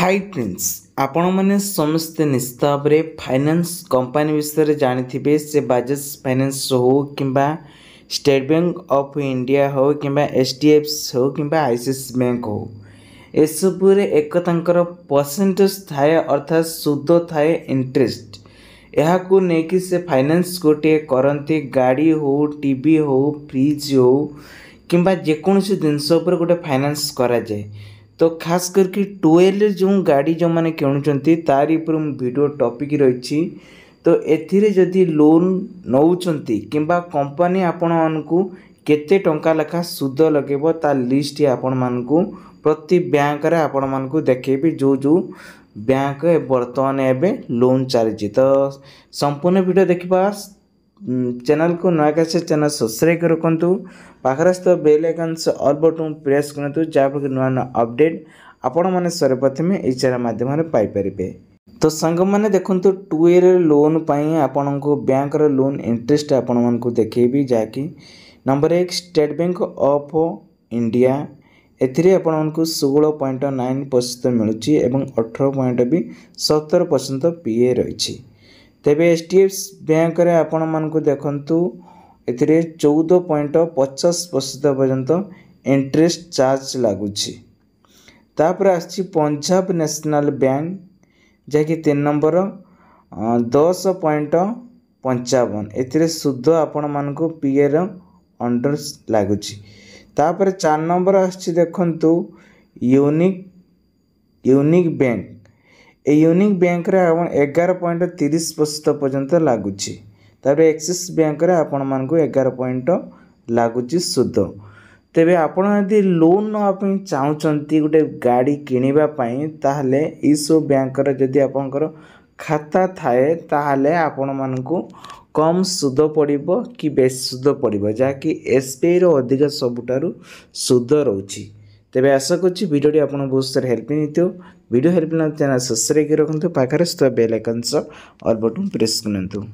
Hi friends आपण मैंने समस्ते निश्चित भाव में फाइनेंस कंपनी विषय जानी से बजाज फाइनेंस हो कि स्टेट बैंक ऑफ इंडिया हो कि एचडीएफसी हो कि आईसीआईसीआई बैंक हो एसबू एक परसेंटेज थाए अर्थात सुद थाए इंटरेस्ट यहाँ को लेकिन से फाइनेंस गोटे करती गाड़ी हो टीवी हो फ्रिज हो कि जेकोसी जिनस गोटे फाइनेंस कराए तो खास करके टुएल जो गाड़ी जो मैंने किणुंट तारी पर वीडियो टॉपिक रही तो एथिरे जदि लोन नौचंती किंबा कंपनी आपण मानकू केते टंका लेखा सुद लगेबो ता लिस्ट आपण मानकू प्रति बैंक रे आपण मानकू देखेबी जो जो बैंक वर्तमान एबे लोन चली तो संपूर्ण वीडियो देखा चैनल को नया से चैनल सब्सक्राइब कर रखु पाखर बेल आइकन से ऑल बटन प्रेस करूँ जहाँफल नुआ नुआ अपडेट आपण मैंने सर्वप्रथमे ये चैनल माध्यम पाइपर। तो सांग मैंने देखो टुएल लोन आपण को बैंक लोन इंटरेस्ट आपण मानक देखेबी जहाँकि number 1 State Bank of India एथिरे आपण मानक 16.9% मिलूँ एवं 18.17% पीए रही। तेबे एचडीएफसी बैंक रे आपण मानक देखंतु एथिरे 14.50% पर्यंत इंटरेस्ट चार्ज लगुची। तापर आछि पंजाब नेशनल बैंक जहाँकि 3 नंबर 10.55 एथिरे सुद आपण मानक पीए रो अंडर लगुची। तापर 4 नंबर आछि देखंतु unique bank a unique bank रे 11.30% पर्यंत लगुच। एक्सिस बैंक रे आपण मानकू 11 लगुच सुद। तेबे आपण यदि लोन नापी चाहूँगी गोटे गाड़ी किनिबा पई ताहले ई सब बैंक रे जदि आपनकर खाता थाए ताहले आपण मानकू कम सुद पड़िबो कि बेस सुद पड़िबो जहाँकि एसबीआई रो अधिक सबुठारु सुद रहउची। तेबे आशा करछि वीडियोटी आपन बहुत सारे हेल्पिंग हेतियो। वीडियो हेल्पिंग चैनल सब्सक्राइब कर रखु पाखरे bell icon all button press करंतु।